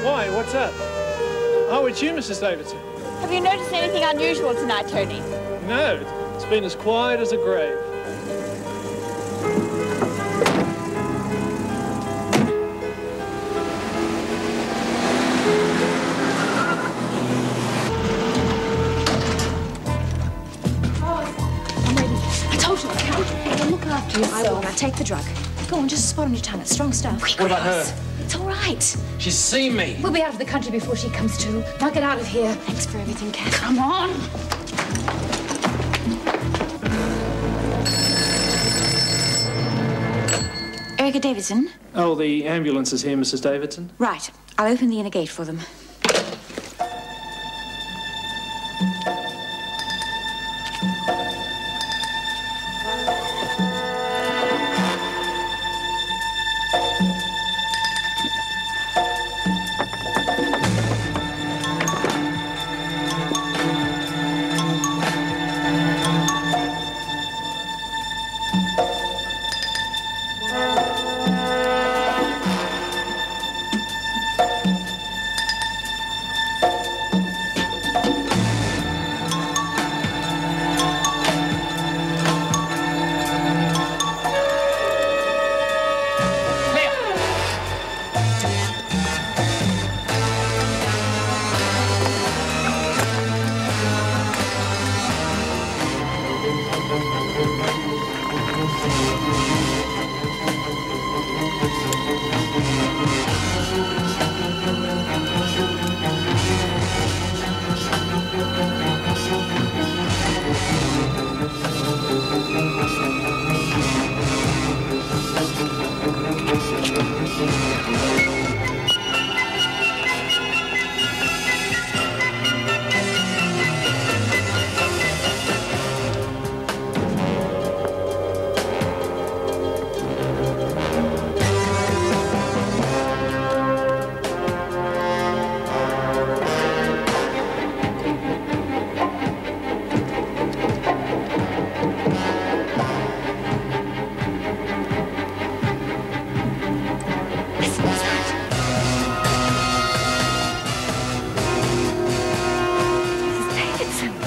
Why? What's up? Oh, it's you, Mrs. Davidson. Have you noticed anything unusual tonight, Tony? No, it's been as quiet as a grave. I'm ready. I told you, I'll look after you. I will. Now take the drug. Go on, just a spot on your tongue. It's strong stuff. What about her? It's all right. She's seen me. We'll be out of the country before she comes to. Now get out of here. Thanks for everything, Kat. Come on. Erica Davidson? Oh, the ambulance is here, Mrs. Davidson. Right. I'll open the inner gate for them.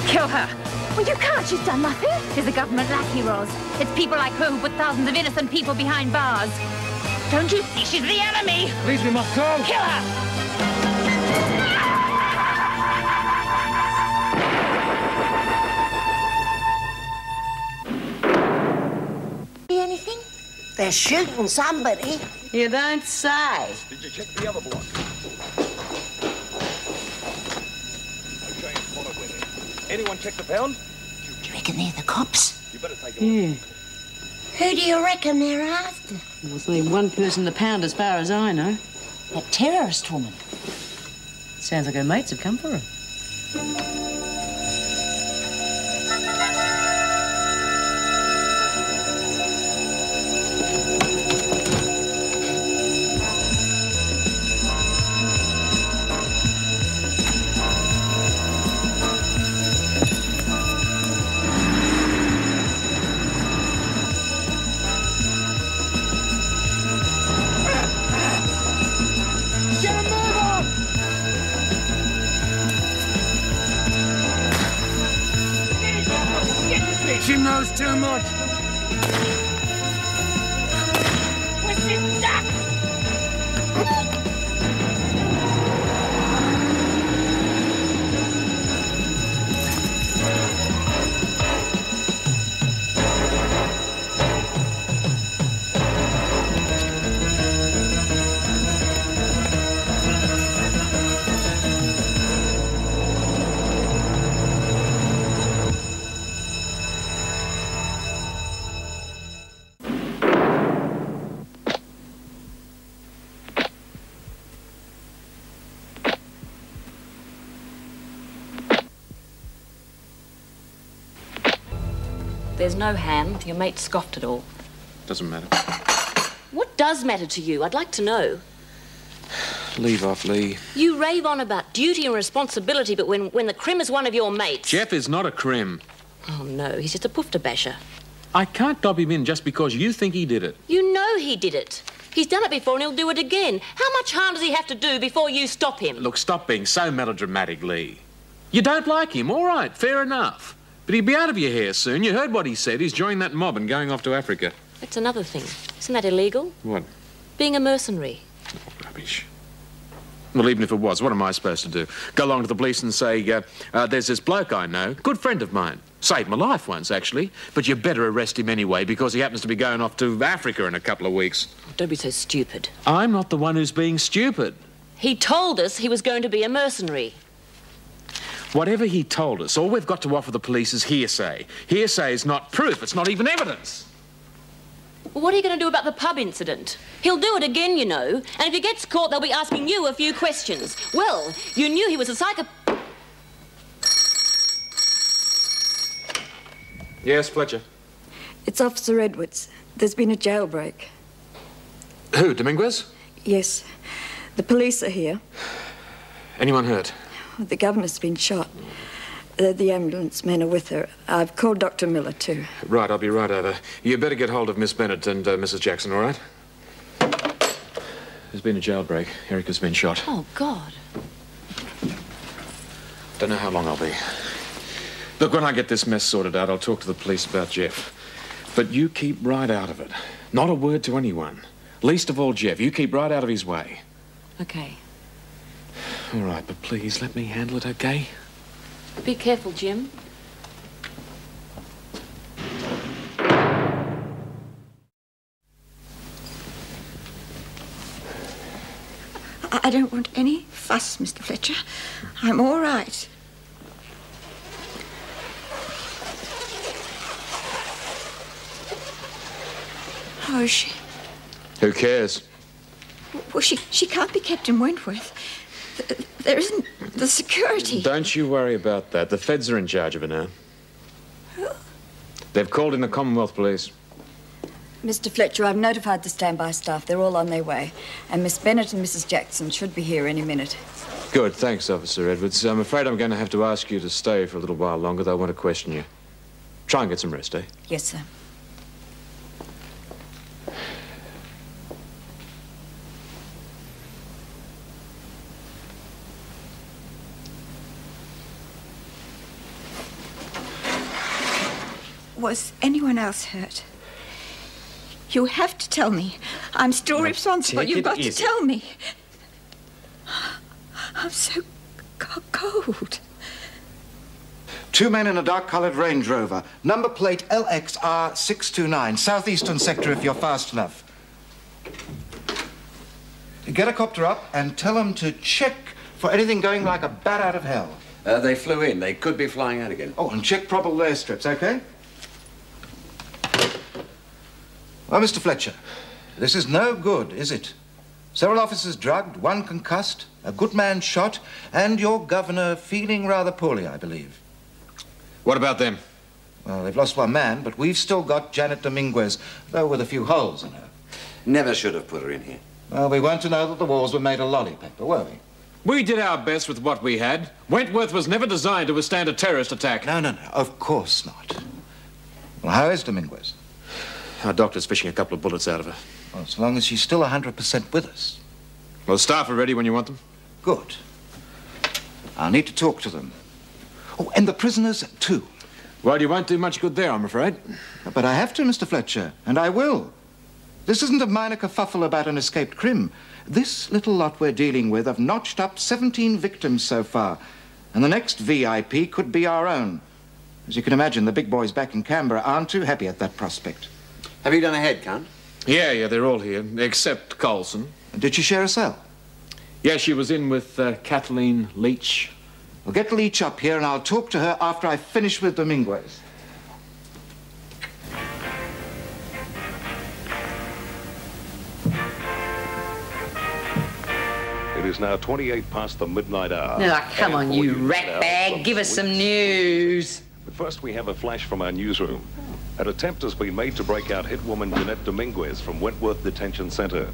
Kill her. Well, you can't. She's done nothing. There's a government lackey, Ros. It's people like her who put thousands of innocent people behind bars. Don't you see she's the enemy? Please, we must go. Kill her! See anything? They're shooting somebody. You don't say. Did you check the other block? Anyone check the pound? Do you reckon they're the cops? You better take a look. Who do you reckon they're after? There's only one person in the pound as far as I know. That terrorist woman. Sounds like her mates have come for her. She knows too much. There's no hand. Your mate scoffed it all. Doesn't matter. What does matter to you? I'd like to know. Leave off, Lee. You rave on about duty and responsibility, but when the crim is one of your mates... Jeff is not a crim. Oh, no, he's just a poofter basher. I can't dob him in just because you think he did it. You know he did it. He's done it before and he'll do it again. How much harm does he have to do before you stop him? Look, stop being so melodramatic, Lee. You don't like him, all right, fair enough. But he'll be out of your hair soon. You heard what he said. He's joining that mob and going off to Africa. That's another thing. Isn't that illegal? What? Being a mercenary. Oh, rubbish. Well, even if it was, what am I supposed to do? Go along to the police and say, there's this bloke I know, good friend of mine. Saved my life once, actually. But you better arrest him anyway, because he happens to be going off to Africa in a couple of weeks. Don't be so stupid. I'm not the one who's being stupid. He told us he was going to be a mercenary. Whatever he told us, all we've got to offer the police is hearsay. Hearsay is not proof, it's not even evidence. Well, what are you going to do about the pub incident? He'll do it again, you know. And if he gets caught, they'll be asking you a few questions. Well, you knew he was a psycho... Yes, Fletcher. It's Officer Edwards. There's been a jailbreak. Who, Dominguez? Yes. The police are here. Anyone hurt? The governor's been shot. The ambulance men are with her. I've called Dr. Miller, too. Right, I'll be right over. You better get hold of Miss Bennett and Mrs. Jackson, all right? There's been a jailbreak. Erica's been shot. Oh, God. Don't know how long I'll be. Look, when I get this mess sorted out, I'll talk to the police about Jeff. But you keep right out of it. Not a word to anyone. Least of all Jeff. You keep right out of his way. Okay. All right, but please let me handle it, okay? Be careful, Jim. I don't want any fuss, Mr. Fletcher. I'm all right. How is she? Who cares? Well, she can't be kept in Wentworth. There isn't the security. Don't you worry about that. The feds are in charge of her now. They've called in the Commonwealth Police. Mr. Fletcher, I've notified the standby staff. They're all on their way. And Miss Bennett and Mrs. Jackson should be here any minute. Good. Thanks, Officer Edwards. I'm afraid I'm going to have to ask you to stay for a little while longer. They want to question you. Try and get some rest, eh? Yes, sir. Was anyone else hurt? You have to tell me. I'm still responsible. You've got to tell me. I'm so cold. 2 men in a dark-coloured Range Rover. Number plate LXR629. Southeastern sector if you're fast enough. Get a copter up and tell them to check for anything going like a bat out of hell. They flew in. They could be flying out again. Oh, and check probable airstrips, okay? Well, Mr. Fletcher, this is no good, is it? Several officers drugged, one concussed, a good man shot, and your governor feeling rather poorly, I believe. What about them? Well, they've lost one man, but we've still got Janet Dominguez, though with a few holes in her. Never should have put her in here. Well, we weren't to know that the walls were made of lolly-paper, were we? We did our best with what we had. Wentworth was never designed to withstand a terrorist attack. No, of course not. Well, how is Dominguez? Our doctor's fishing a couple of bullets out of her. Well, as long as she's still 100% with us. Well, the staff are ready when you want them. Good. I'll need to talk to them. Oh, and the prisoners, too. Well, you won't do much good there, I'm afraid. But I have to, Mr. Fletcher, and I will. This isn't a minor kerfuffle about an escaped crim. This little lot we're dealing with have notched up 17 victims so far, and the next VIP could be our own. As you can imagine, the big boys back in Canberra aren't too happy at that prospect. Have you done a head count? Yeah, they're all here, except Colson. Did she share a cell? Yeah, she was in with Kathleen Leach. Well, get Leach up here and I'll talk to her after I finish with Dominguez. It is now 28 past the midnight hour. Now, come on, you ratbag. Give us some news. But first, we have a flash from our newsroom. An attempt has been made to break out hitwoman Jeanette Dominguez from Wentworth Detention Center.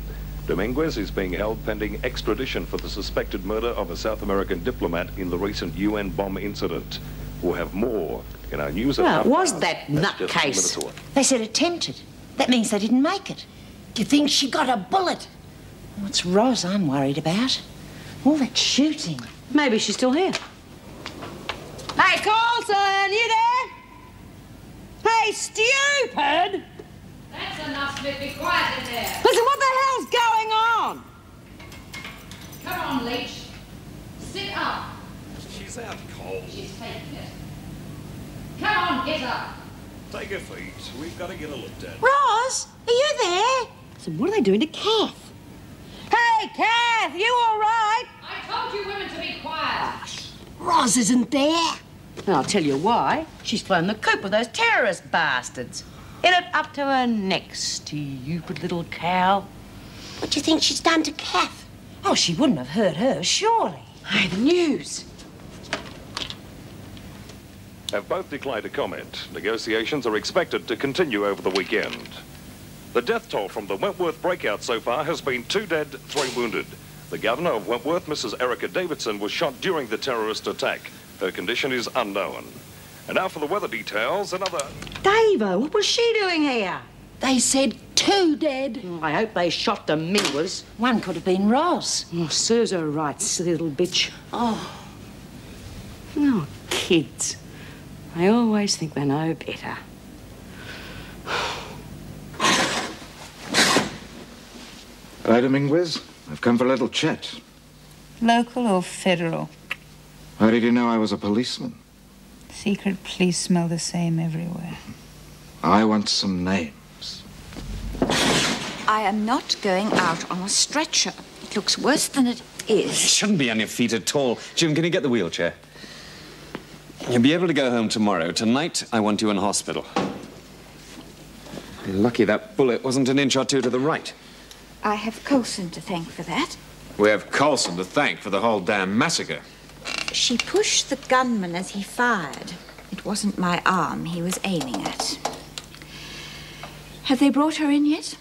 Dominguez is being held pending extradition for the suspected murder of a South American diplomat in the recent UN bomb incident. We'll have more in our news. Well, was that nutcase? They said attempted. That means they didn't make it. Do you think she got a bullet? What's Ros I'm worried about? All that shooting. Maybe she's still here. Hey, Coulson, you there? Hey, stupid! That's enough, Smith. Be quiet in there. Listen, what the hell's going on? Come on, Leach. Sit up. She's out cold. She's faking it. Come on, get up. Take her feet. We've got to get her looked at. Ros, are you there? So what are they doing to Kath? Hey, Kath, you all right? I told you women to be quiet. Ros isn't there. And I'll tell you why. She's flown the coop with those terrorist bastards. In it up to her neck, stupid little cow. What do you think she's done to Kath? Oh, she wouldn't have hurt her, surely. Hey, the news. Have both declined to comment. Negotiations are expected to continue over the weekend. The death toll from the Wentworth breakout so far has been 2 dead, 3 wounded. The governor of Wentworth, Mrs. Erica Davidson, was shot during the terrorist attack. Her condition is unknown. And now for the weather details, another... Davo, what was she doing here? They said 2 dead. Oh, I hope they shot the Mingwas. One could have been Ros. Oh, serves her right, silly little bitch. Oh. Oh, kids. They always think they know better. Hi, Dominguez. I've come for a little chat. Local or federal? How did you know I was a policeman? Secret police smell the same everywhere. I want some names. I am not going out on a stretcher. It looks worse than it is. You shouldn't be on your feet at all. Jim, can you get the wheelchair? You'll be able to go home tomorrow. Tonight, I want you in hospital. You're lucky that bullet wasn't an inch or two to the right. I have Coulson to thank for that. We have Coulson to thank for the whole damn massacre. She pushed the gunman as he fired. It wasn't my arm he was aiming at. Have they brought her in yet?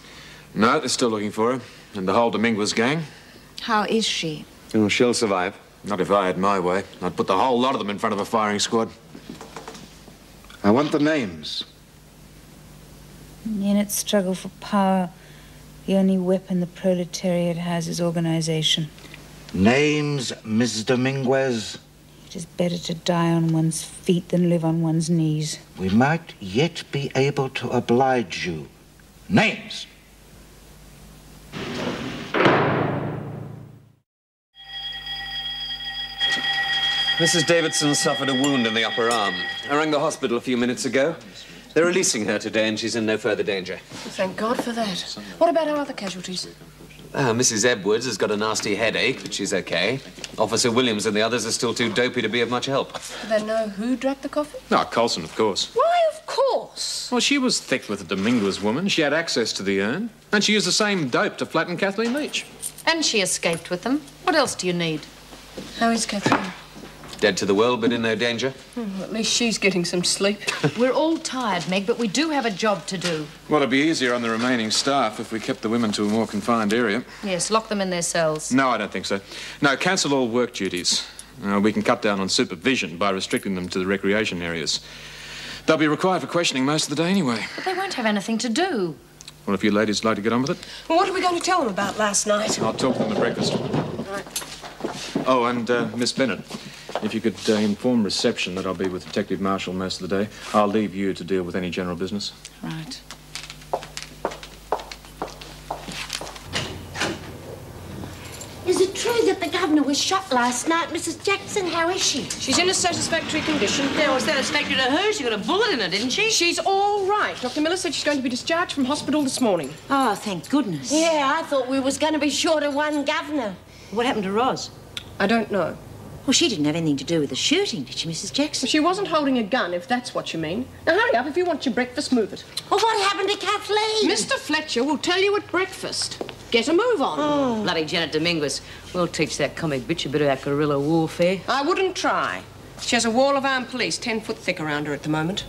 No, they're still looking for her. And the whole Dominguez gang. How is she? Oh, she'll survive. Not if I had my way. I'd put the whole lot of them in front of a firing squad. I want the names. In its struggle for power, the only weapon the proletariat has is organization. Names, Miss Dominguez. It is better to die on one's feet than live on one's knees. We might yet be able to oblige you. Names! Mrs. Davidson suffered a wound in the upper arm. I rang the hospital a few minutes ago. They're releasing her today, and she's in no further danger. Thank God for that. What about our other casualties? Mrs. Edwards has got a nasty headache, but she's okay. Officer Williams and the others are still too dopey to be of much help. Do they know who dragged the coffin? No, Coulson, of course. Why, of course? Well, she was thick with the Dominguez woman. She had access to the urn. And she used the same dope to flatten Kathleen Leach. And she escaped with them. What else do you need? How is Kathleen? Dead to the world, but in no danger. At least she's getting some sleep. We're all tired, Meg, but we do have a job to do. Well, it'd be easier on the remaining staff if we kept the women to a more confined area. Yes, lock them in their cells. No, I don't think so. No, cancel all work duties. We can cut down on supervision by restricting them to the recreation areas. They'll be required for questioning most of the day anyway. But they won't have anything to do. Well, if you ladies like to get on with it. Well, what are we going to tell them about last night? I'll talk to them at breakfast. Right. Oh, and Miss Bennett, if you could inform reception that I'll be with Detective Marshall most of the day, I'll leave you to deal with any general business. Right. Is it true that the governor was shot last night, Mrs. Jackson? How is she? She's in a satisfactory condition. Yeah, well, satisfactory to her. She got a bullet in her, didn't she? She's all right. Dr. Miller said she's going to be discharged from hospital this morning. Oh, thank goodness. Yeah, I thought we was going to be short of one governor. What happened to Ros? I don't know. Well, she didn't have anything to do with the shooting, did she, Mrs. Jackson? She wasn't holding a gun, if that's what you mean. Now, hurry up. If you want your breakfast, move it. Well, what happened to Kathleen? Mr. Fletcher will tell you at breakfast. Get a move on. Oh. Bloody Janet Dominguez. We'll teach that comic bitch a bit of that guerrilla warfare. I wouldn't try. She has a wall of armed police 10 foot thick around her at the moment.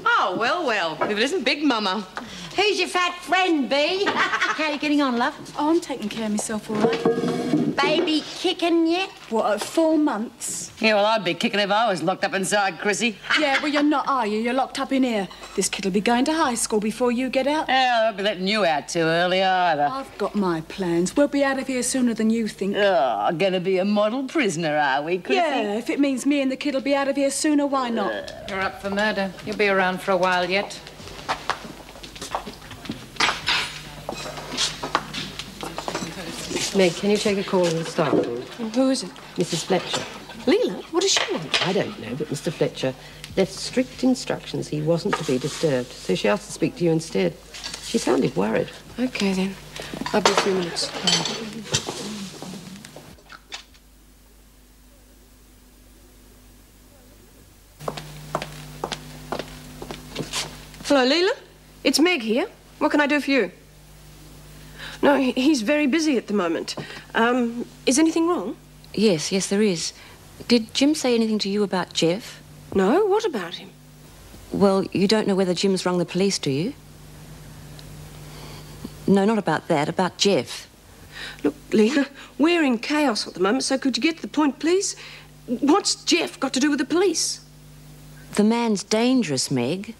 Oh, well, well. If it isn't Big Mama. Who's your fat friend, Bee? How are you getting on, love? Oh, I'm taking care of myself all right. Baby kicking yet? What, at 4 months? Yeah, well, I'd be kicking if I was locked up inside, Chrissy. Yeah, well, you're not, are you? You're locked up in here. This kid'll be going to high school before you get out. Yeah, I won't be letting you out too early either. I've got my plans. We'll be out of here sooner than you think. Oh, gonna be a model prisoner, are we, Chrissy? Yeah, if it means me and the kid'll be out of here sooner, why not? You're up for murder. You'll be around for a while yet. Meg, can you take a call in the staff room? Who is it? Mrs. Fletcher. Leela, what does she want? I don't know, but Mr. Fletcher left strict instructions he wasn't to be disturbed, so she asked to speak to you instead. She sounded worried. OK, then. I'll be a few minutes. Hello, Leela. It's Meg here. What can I do for you? No, he's very busy at the moment. Is anything wrong? Yes, there is. Did Jim say anything to you about Jeff? No, what about him? Well, you don't know whether Jim's rung the police, do you? No, not about that, about Jeff. Look, Leela, we're in chaos at the moment, so could you get to the point, please? What's Jeff got to do with the police? The man's dangerous, Meg.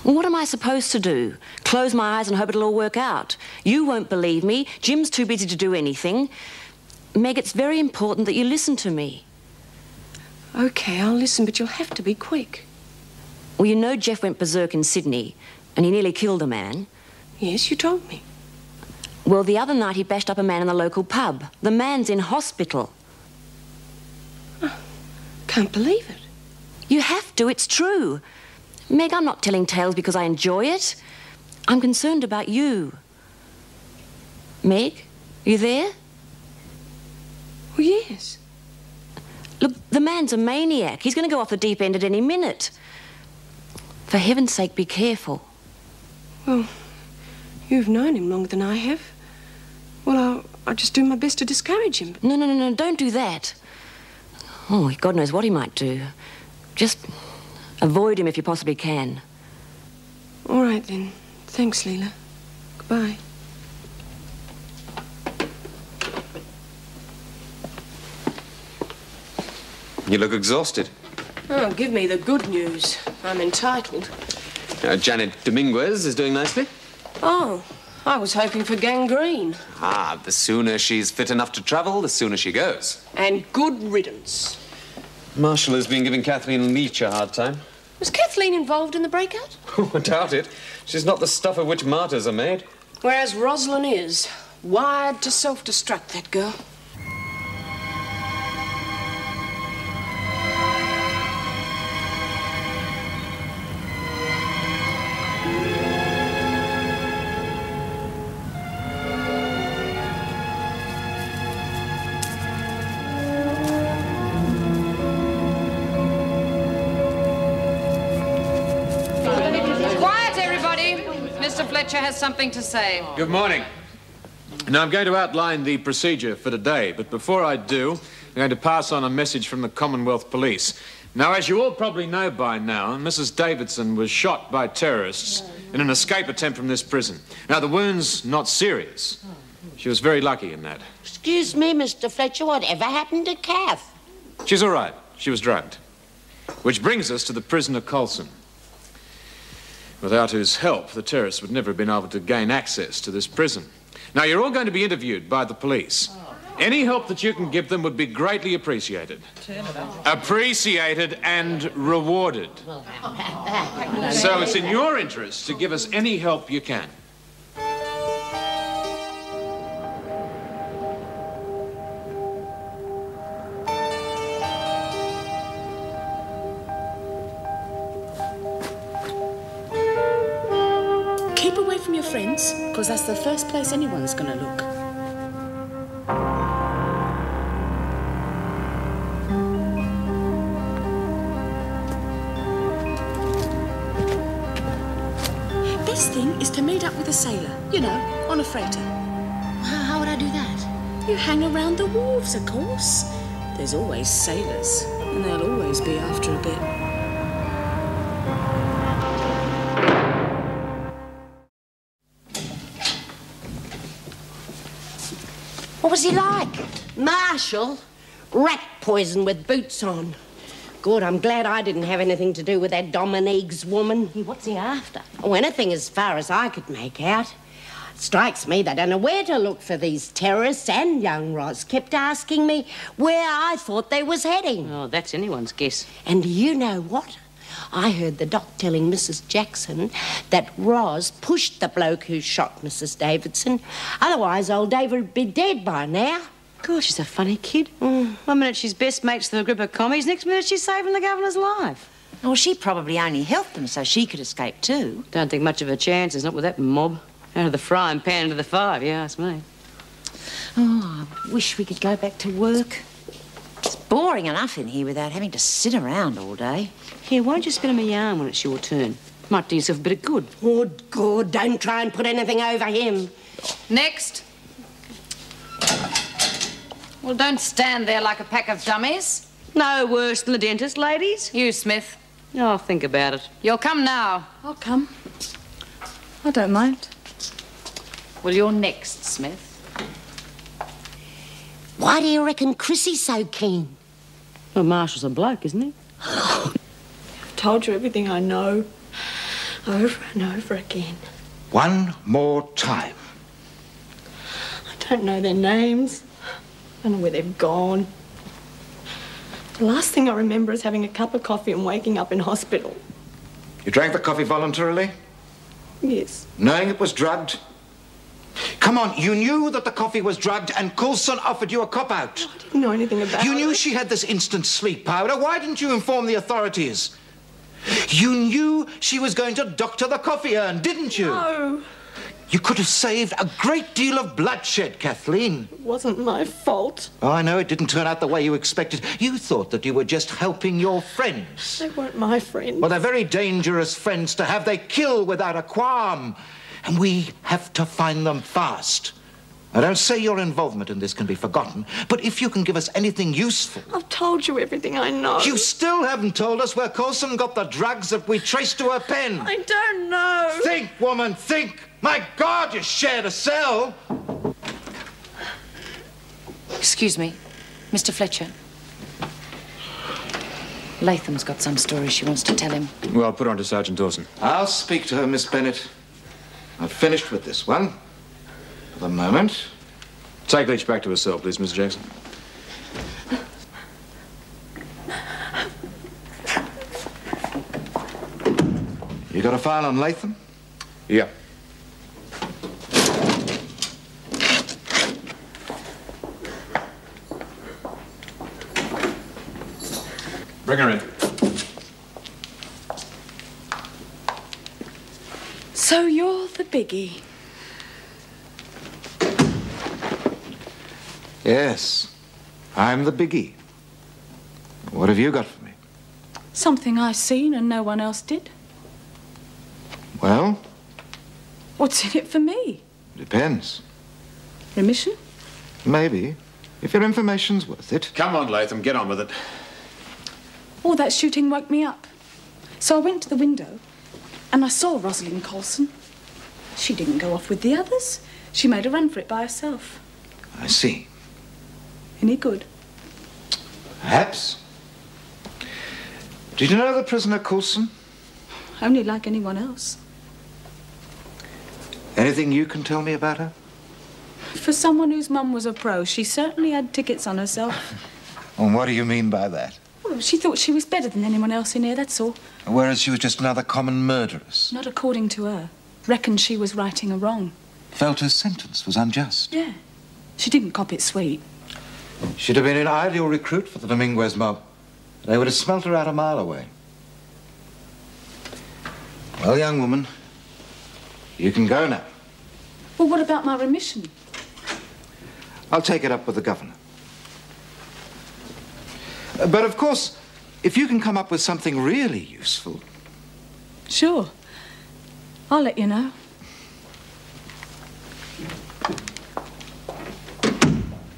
What am I supposed to do? Close my eyes and hope it'll all work out? You won't believe me. Jim's too busy to do anything. Meg, it's very important that you listen to me. OK, I'll listen, but you'll have to be quick. Well, you know Jeff went berserk in Sydney, and he nearly killed a man. Yes, you told me. Well, the other night he bashed up a man in the local pub. The man's in hospital. Oh, can't believe it. You have to, it's true. Meg, I'm not telling tales because I enjoy it. I'm concerned about you. Meg, you there? Well, yes. Look, the man's a maniac. He's going to go off the deep end at any minute. For heaven's sake, be careful. Well, you've known him longer than I have. Well, I'll just do my best to discourage him. No, don't do that. Oh, God knows what he might do. Just avoid him if you possibly can. All right, then. Thanks, Leela. Goodbye. You look exhausted. Oh, give me the good news. I'm entitled. Janet Dominguez is doing nicely. Oh, I was hoping for gangrene. Ah, the sooner she's fit enough to travel, the sooner she goes. And good riddance. Marshall has been giving Kathleen Leach a hard time. Was Kathleen involved in the breakout? I doubt it. She's not the stuff of which martyrs are made. Whereas Rosalind is. Wired to self-destruct, that girl. Mr. Fletcher has something to say. Good morning. Now, I'm going to outline the procedure for today, but before I do, I'm going to pass on a message from the Commonwealth Police. Now, as you all probably know by now, Mrs. Davidson was shot by terrorists in an escape attempt from this prison. Now, the wound's not serious. She was very lucky in that. Excuse me, Mr. Fletcher, whatever happened to Kath? She's all right. She was drugged. Which brings us to the prisoner Coulson, without whose help, the terrorists would never have been able to gain access to this prison. Now, you're all going to be interviewed by the police. Any help that you can give them would be greatly appreciated. Appreciated and rewarded. So it's in your interest to give us any help you can. Keep away from your friends, because that's the first place anyone's going to look. Best thing is to meet up with a sailor, you know, on a freighter. How would I do that? You hang around the wharves, of course. There's always sailors. And they'll always be after a bit. What was he like? Marshall, rat poison with boots on. Good, I'm glad I didn't have anything to do with that Dominique's woman. What's he after? Oh, anything as far as I could make out. Strikes me they don't know where to look for these terrorists, and young Roz kept asking me where I thought they was heading. Oh, that's anyone's guess. And you know what? I heard the doc telling Mrs. Jackson that Roz pushed the bloke who shot Mrs. Davidson. Otherwise, old David would be dead by now. Gosh, she's a funny kid. One minute she's best mates with a group of commies, next minute she's saving the governor's life. Well, she probably only helped them so she could escape too. Don't think much of her chances, not with that mob. Out of the frying pan into the fire, if you ask me. Oh, I wish we could go back to work. It's boring enough in here without having to sit around all day. Here, why don't you spin him a yarn when it's your turn? Might do yourself a bit of good. Good. Don't try and put anything over him. Next. Well, don't stand there like a pack of dummies. No worse than the dentist, ladies. You, Smith. Oh, think about it. You'll come now. I'll come. I don't mind. Well, you're next, Smith. Why do you reckon Chrissy's so keen? Well, Marshall's a bloke, isn't he? I've told you everything I know. Over and over again. One more time. I don't know their names. I don't know where they've gone. The last thing I remember is having a cup of coffee and waking up in hospital. You drank the coffee voluntarily? Yes. Knowing it was drugged? Come on, you knew that the coffee was drugged and Coulson offered you a cop-out. I didn't know anything about it. You knew she had this instant sleep powder. Why didn't you inform the authorities? You knew she was going to doctor the coffee urn, didn't you? No. You could have saved a great deal of bloodshed, Kathleen. It wasn't my fault. Oh, I know it didn't turn out the way you expected. You thought that you were just helping your friends. They weren't my friends. Well, they're very dangerous friends to have. They kill without a qualm. And we have to find them fast. I don't say your involvement in this can be forgotten, but if you can give us anything useful... I've told you everything I know. You still haven't told us where Coulson got the drugs that we traced to her pen. I don't know. Think, woman, think. My God, you shared a cell. Excuse me, Mr. Fletcher. Latham's got some story she wants to tell him. Well, I'll put her on to Sergeant Dawson. I'll speak to her, Miss Bennett. I've finished with this one. For the moment. Take Leach back to her cell, please, Mr. Jackson. You got a file on Latham? Yeah. Bring her in. So you're the biggie. Yes. I'm the biggie. What have you got for me? Something I seen and no one else did. Well, What's in it for me? depends. Remission? Maybe. If your information's worth it. Come on, Latham, get on with it. All that shooting woke me up. So I went to the window and I saw Rosalind Coulson. She didn't go off with the others. She made a run for it by herself. I see. Any good? Perhaps. Did you know the prisoner Coulson? Only like anyone else. Anything you can tell me about her? For someone whose mum was a pro, she certainly had tickets on herself. And what do you mean by that? Well, she thought she was better than anyone else in here, that's all. Whereas she was just another common murderess. Not according to her. Reckoned she was righting a wrong. Felt her sentence was unjust. Yeah. She didn't cop it sweet. She'd have been an ideal recruit for the Dominguez mob. They would have smelt her out a mile away. Well, young woman, you can go now. Well, what about my remission? I'll take it up with the governor. But, of course, if you can come up with something really useful... Sure. I'll let you know.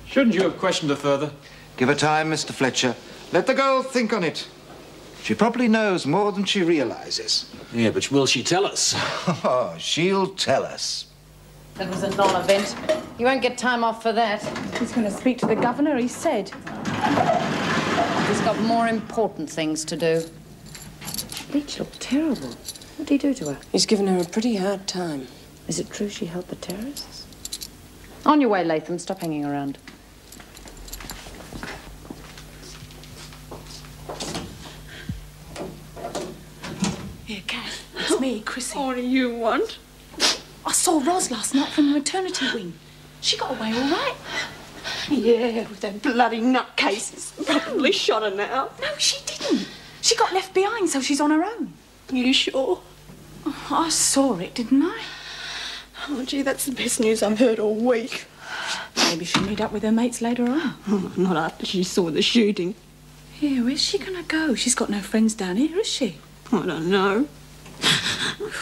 Shouldn't you have questioned her further? Give her time, Mr. Fletcher. Let the girl think on it. She probably knows more than she realizes. Yeah, but will she tell us? Oh, she'll tell us. That was a non-event. You won't get time off for that. He's going to speak to the governor, he said. He's got more important things to do. Leach looked terrible. What did he do to her? He's given her a pretty hard time. Is it true she helped the terrorists? On your way, Latham. Stop hanging around. Here, Kath. It's me, Chrissy. What do you want? I saw Ros last night from the maternity wing. She got away all right. Yeah, with them bloody nutcases. Probably shot her now. No, she didn't. She got left behind, so she's on her own. You sure? Oh, I saw it, didn't I? Oh, gee, that's the best news I've heard all week. Maybe she'll meet up with her mates later on. Oh, not after she saw the shooting. Yeah, where's she gonna go? She's got no friends down here, is she? I don't know.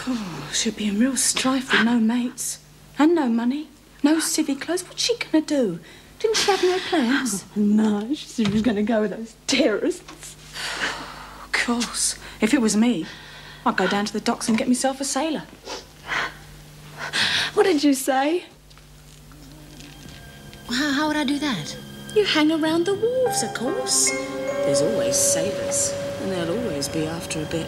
Oh, she'll be in real strife with no mates. And no money. No civvy clothes. What's she gonna do? Didn't she have no plans? Oh, no, she said she was going to go with those terrorists. Of course. If it was me, I'd go down to the docks and get myself a sailor. What did you say? How would I do that? You hang around the wharves, of course. There's always sailors, and they'll always be after a bit.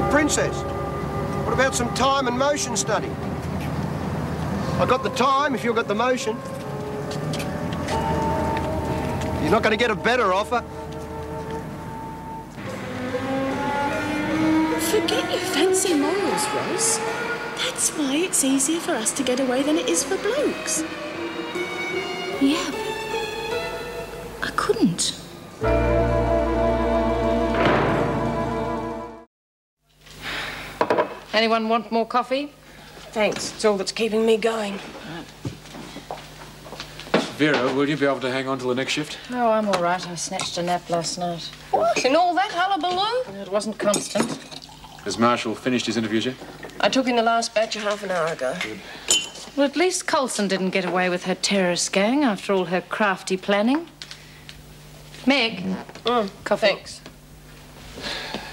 Princess, what about some time and motion study? I got the time if you've got the motion. You're not going to get a better offer. Forget your fancy morals, Ros. That's why it's easier for us to get away than it is for blokes. Yeah, but I couldn't. Anyone want more coffee? Thanks. It's all that's keeping me going. Vera, will you be able to hang on till the next shift? Oh, I'm all right. I snatched a nap last night. What? In all that hullabaloo? It wasn't constant. Has Marshall finished his interviews yet? I took in the last batch a half an hour ago. Good. Well, at least Coulson didn't get away with her terrorist gang after all her crafty planning. Meg, coffee. Thanks.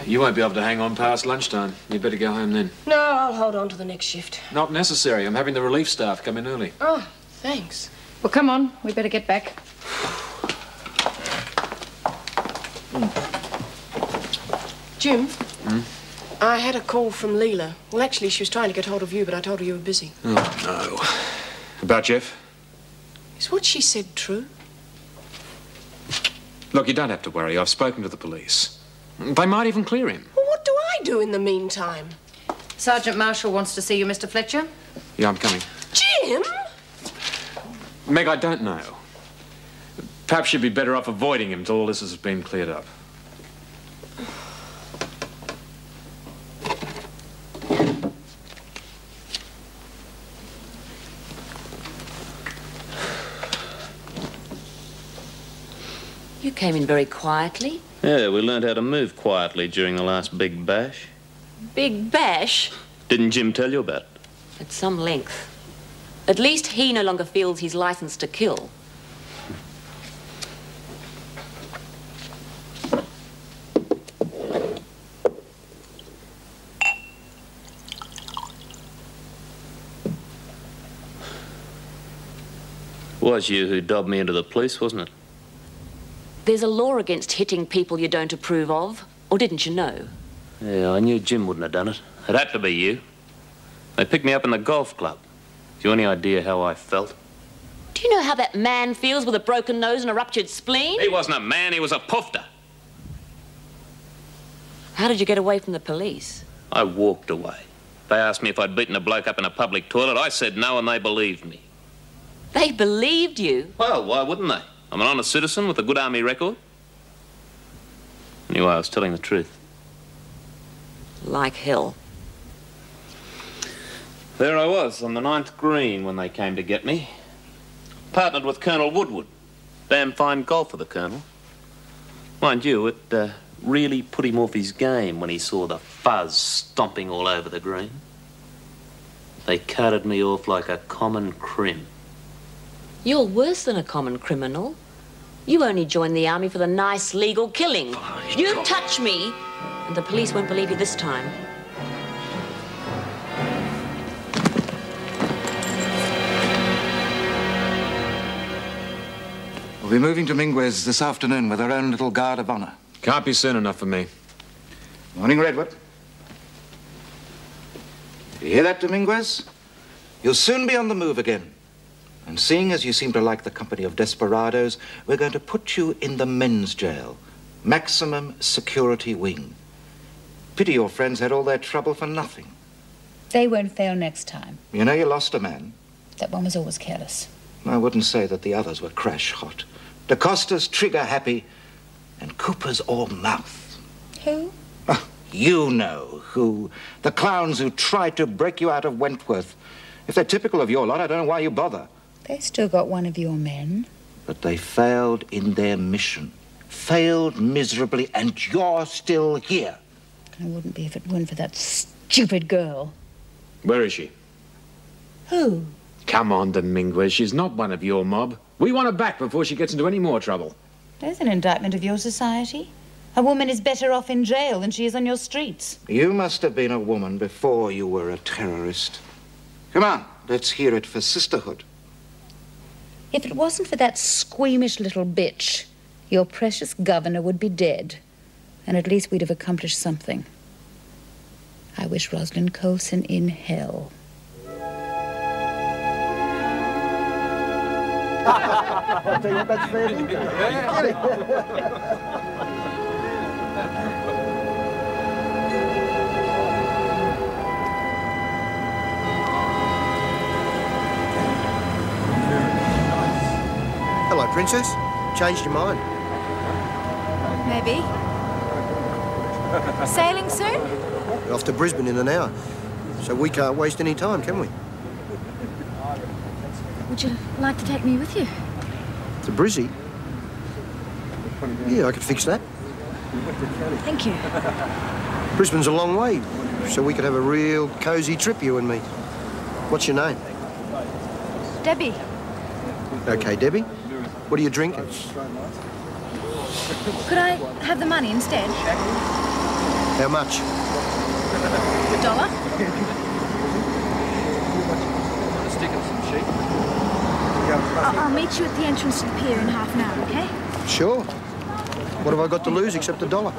You won't be able to hang on past lunchtime. You'd better go home then. No, I'll hold on to the next shift. Not necessary. I'm having the relief staff come in early. Oh, thanks. Well, come on. We better get back. Jim? I had a call from Leela. Well, actually, she was trying to get hold of you, but I told her you were busy. Oh, no. About Jeff? Is what she said true? Look, you don't have to worry. I've spoken to the police. They might even clear him. Well, what do I do in the meantime? Sergeant Marshall wants to see you, Mr. Fletcher. Yeah, I'm coming. Jim? Meg, I don't know. Perhaps you'd be better off avoiding him till all this has been cleared up. You came in very quietly. Yeah, we learned how to move quietly during the last big bash. Big bash? Didn't Jim tell you about it? At some length. At least he no longer feels he's licensed to kill. Was you who dobbed me into the police, wasn't it? There's a law against hitting people you don't approve of. Or didn't you know? Yeah, I knew Jim wouldn't have done it. It had to be you. They picked me up in the golf club. Do you have any idea how I felt? Do you know how that man feels with a broken nose and a ruptured spleen? He wasn't a man, he was a poofter. How did you get away from the police? I walked away. They asked me if I'd beaten a bloke up in a public toilet. I said no, and they believed me. They believed you? Well, why wouldn't they? I'm an honest citizen with a good army record. Anyway, I was telling the truth. Like hell. There I was, on the 9th green when they came to get me. Partnered with Colonel Woodward. Damn fine golfer, the Colonel. Mind you, it really put him off his game when he saw the fuzz stomping all over the green. They carted me off like a common crim. You're worse than a common criminal. You only joined the army for the nice legal killing. You touch me, and the police won't believe you this time. We'll be moving to Minguez this afternoon with our own little guard of honor. Can't be soon enough for me. Morning, Redwood. You hear that, Dominguez? You'll soon be on the move again. And seeing as you seem to like the company of desperados, we're going to put you in the men's jail. Maximum security wing. Pity your friends had all their trouble for nothing. They won't fail next time. You know you lost a man. That one was always careless. I wouldn't say that the others were crash hot. DaCosta's trigger happy, and Cooper's all mouth. Who? Oh, you know who. The clowns who tried to break you out of Wentworth. If they're typical of your lot, I don't know why you bother. They still got one of your men. But they failed in their mission. Failed miserably, and you're still here. I wouldn't be if it weren't for that stupid girl. Where is she? Who? Come on, Dominguez. She's not one of your mob. We want her back before she gets into any more trouble. There's an indictment of your society. A woman is better off in jail than she is on your streets. You must have been a woman before you were a terrorist. Come on, let's hear it for sisterhood. If it wasn't for that squeamish little bitch, your precious governor would be dead. And at least we'd have accomplished something. I wish Rosalind Colson in hell. I'll tell you what, that's fair dinkum. Get it? Hello, Princess. Changed your mind? Maybe. Sailing soon? We're off to Brisbane in an hour, so we can't waste any time, can we? Would you like to take me with you? To Brizzy? Yeah, I could fix that. Thank you. Brisbane's a long way, so we could have a real cosy trip, you and me. What's your name? Debbie. Okay, Debbie. What are you drinking? Could I have the money instead? How much? $1. I'll meet you at the entrance to the pier in half an hour, okay? Sure. What have I got to lose except $1?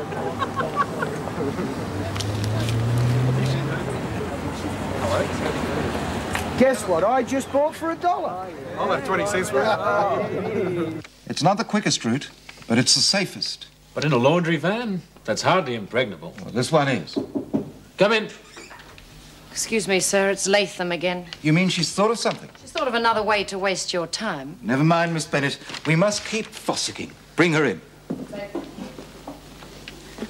Guess what I just bought for $1? I'll have 20 cents for it. It's not the quickest route, but it's the safest. But in a laundry van? That's hardly impregnable. Well, this one is. Come in. Excuse me, sir, it's Latham again. You mean she's thought of something? She's thought of another way to waste your time. Never mind, Miss Bennett. We must keep fossicking. Bring her in.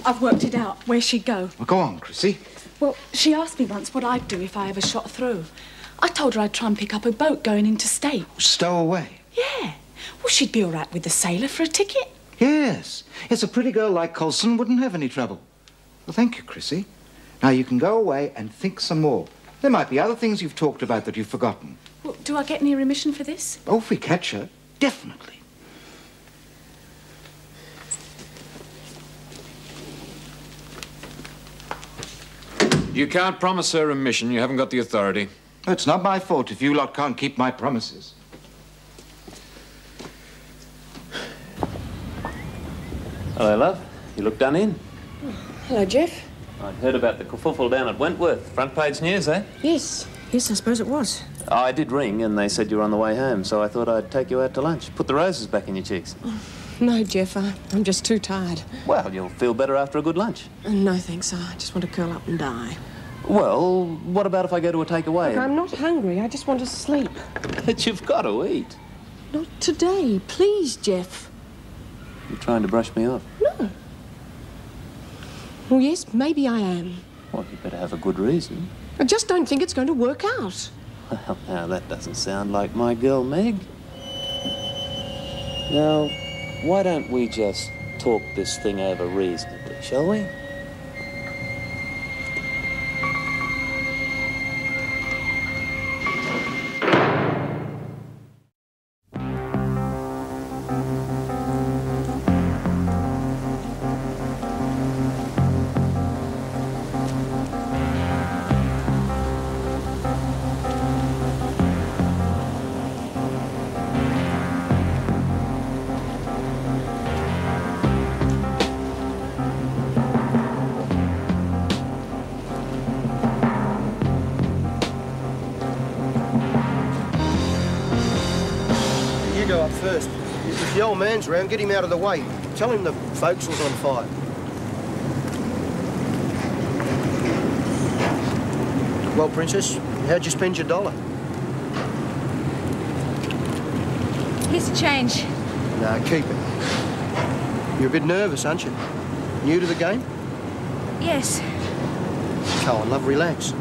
I've worked it out. Where she'd go. Well, go on, Chrissy. Well, she asked me once what I'd do if I ever shot through. I told her I'd try and pick up a boat going interstate. Stow away. Yeah. Well, she'd be all right with the sailor for a ticket. Yes. Yes, a pretty girl like Colson wouldn't have any trouble. Well, thank you, Chrissy. Now, you can go away and think some more. There might be other things you've talked about that you've forgotten. Well, do I get any remission for this? Oh, if we catch her, definitely. You can't promise her remission. You haven't got the authority. It's not my fault if you lot can't keep my promises. Hello, love. You look done in. Hello, Jeff. I'd heard about the kerfuffle down at Wentworth. Front page news, eh? Yes, I suppose it was. I did ring and they said you were on the way home, so I thought I'd take you out to lunch. Put the roses back in your cheeks. No, Jeff, I'm just too tired. Well, you'll feel better after a good lunch. No, thanks. I just want to curl up and die. Well, what about if I go to a takeaway? Look, I'm not hungry. I just want to sleep. But you've got to eat. Not today. Please, Jeff. You're trying to brush me off. No. Well, yes, maybe I am. Well, you better have a good reason. I just don't think it's going to work out. Well, now, that doesn't sound like my girl, Meg. Now, why don't we just talk this thing over reasonably, shall we? You go up first. If the old man's round, get him out of the way. Tell him the forecastle's on fire. Well, Princess, how'd you spend your $1? Here's the change. No, keep it. You're a bit nervous, aren't you? New to the game? Yes. Go on, love, relax.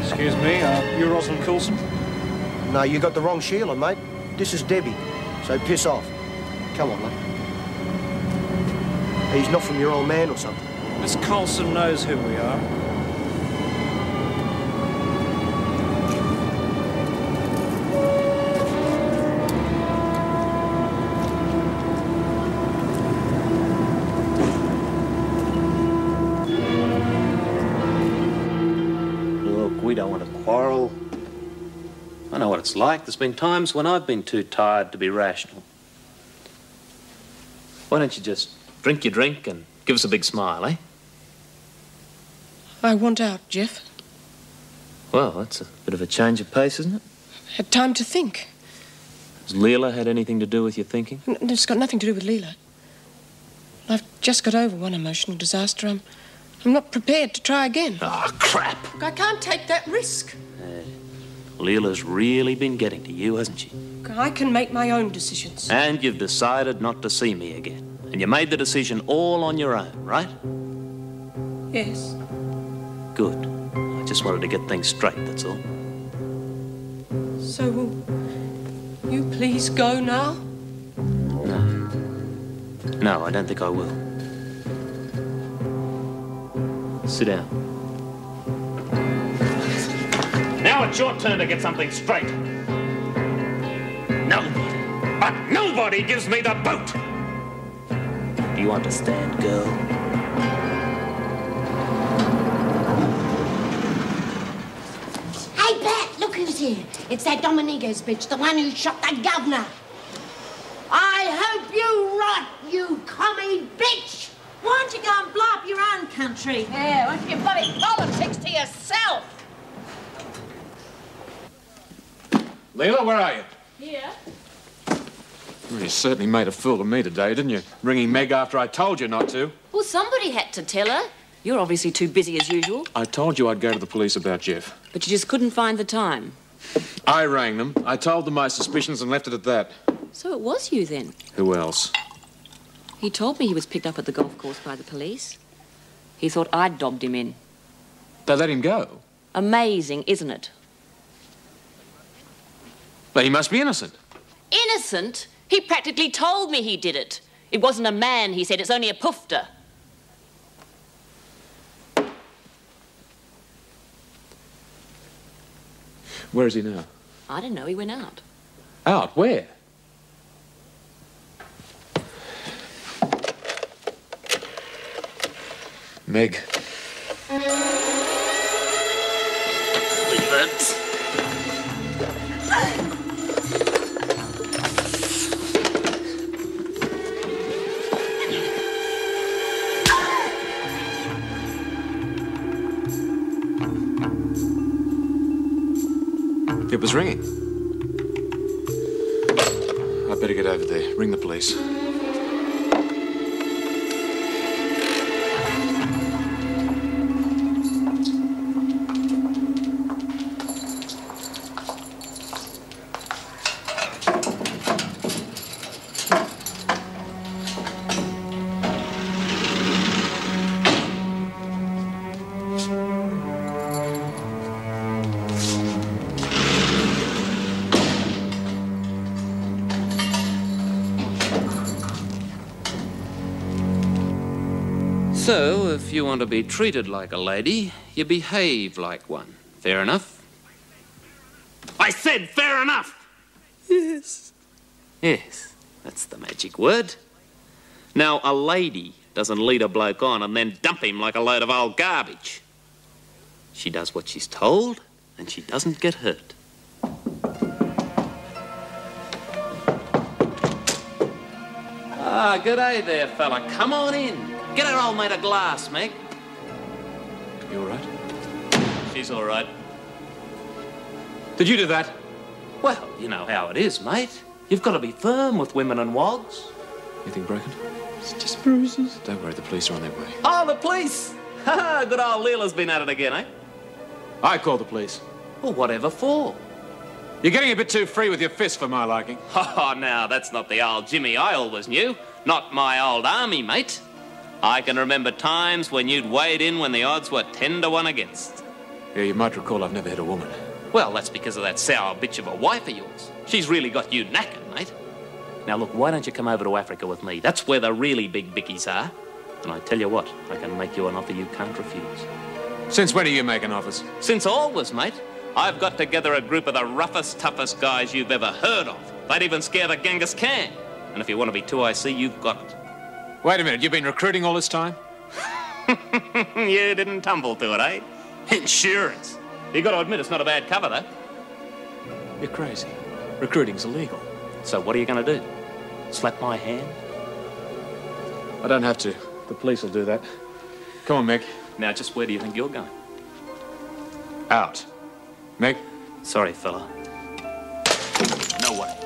Excuse me, you're Rosalind Coulson? No, you got the wrong Sheila, mate. This is Debbie, so piss off. Come on, mate. He's not from your old man or something. Miss Coulson knows who we are. We don't want to quarrel. I know what it's like. There's been times when I've been too tired to be rational. Why don't you just drink your drink and give us a big smile, eh? I want out, Jeff. Well, that's a bit of a change of pace, isn't it? Had time to think. Has Leela had anything to do with your thinking? It's got nothing to do with Leela. I've just got over one emotional disaster. I'm not prepared to try again. Oh, crap. Look, I can't take that risk. Leela's really been getting to you, hasn't she? I can make my own decisions. And you've decided not to see me again. And you made the decision all on your own, right? Yes. Good. I just wanted to get things straight, that's all. So, will you please go now? No. No, I don't think I will. Sit down. Now it's your turn to get something straight. Nobody, but nobody gives me the boot. Do you understand, girl? Hey, Pat, look who's here. It's that Dominigo's bitch, the one who shot the governor. I hope you rot, you commie bitch! Why don't you go and blow up your own country? Yeah, why don't you bloody politics to yourself? Leela, where are you? Here. Well, you certainly made a fool of me today, didn't you? Ringing Meg after I told you not to. Well, somebody had to tell her. You're obviously too busy as usual. I told you I'd go to the police about Jeff. But you just couldn't find the time. I rang them. I told them my suspicions and left it at that. So it was you then? Who else? He told me he was picked up at the golf course by the police. He thought I'd dobbed him in. They let him go. Amazing, isn't it? But he must be innocent. Innocent? He practically told me he did it. It wasn't a man, he said. It's only a poofter. Where is he now? I don't know. He went out. Out? Where? Meg. Leave it. It was ringing. I better get over there. Ring the police. So, if you want to be treated like a lady, you behave like one. Fair enough? I said fair enough! Yes. Yes, that's the magic word. Now, a lady doesn't lead a bloke on and then dump him like a load of old garbage. She does what she's told, and she doesn't get hurt. Ah, good day there, fella. Come on in. Get her old mate a glass, Meg. You all right? She's all right. Did you do that? Well, you know how it is, mate. You've got to be firm with women and wogs. Anything broken? It's just bruises. Don't worry, the police are on their way. Oh, the police! Ha! Good old Leela's been at it again, eh? I called the police. Well, whatever for? You're getting a bit too free with your fists for my liking. Oh, now, that's not the old Jimmy I always knew. Not my old army, mate. I can remember times when you'd wade in when the odds were 10 to 1 against. Yeah, you might recall I've never hit a woman. Well, that's because of that sour bitch of a wife of yours. She's really got you knackered, mate. Now, look, why don't you come over to Africa with me? That's where the really big bickies are. And I tell you what, I can make you an offer you can't refuse. Since when are you making offers? Since always, mate. I've got together a group of the roughest, toughest guys you've ever heard of. They'd even scare the Genghis Khan. And if you want to be 2IC, you've got it. Wait a minute, you've been recruiting all this time? You didn't tumble to it, eh? Insurance. You got to admit it's not a bad cover, though. You're crazy. Recruiting's illegal. So what are you going to do? Slap my hand? I don't have to. The police will do that. Come on, Meg. Now, just where do you think you're going? Out. Meg? Sorry, fella. No way.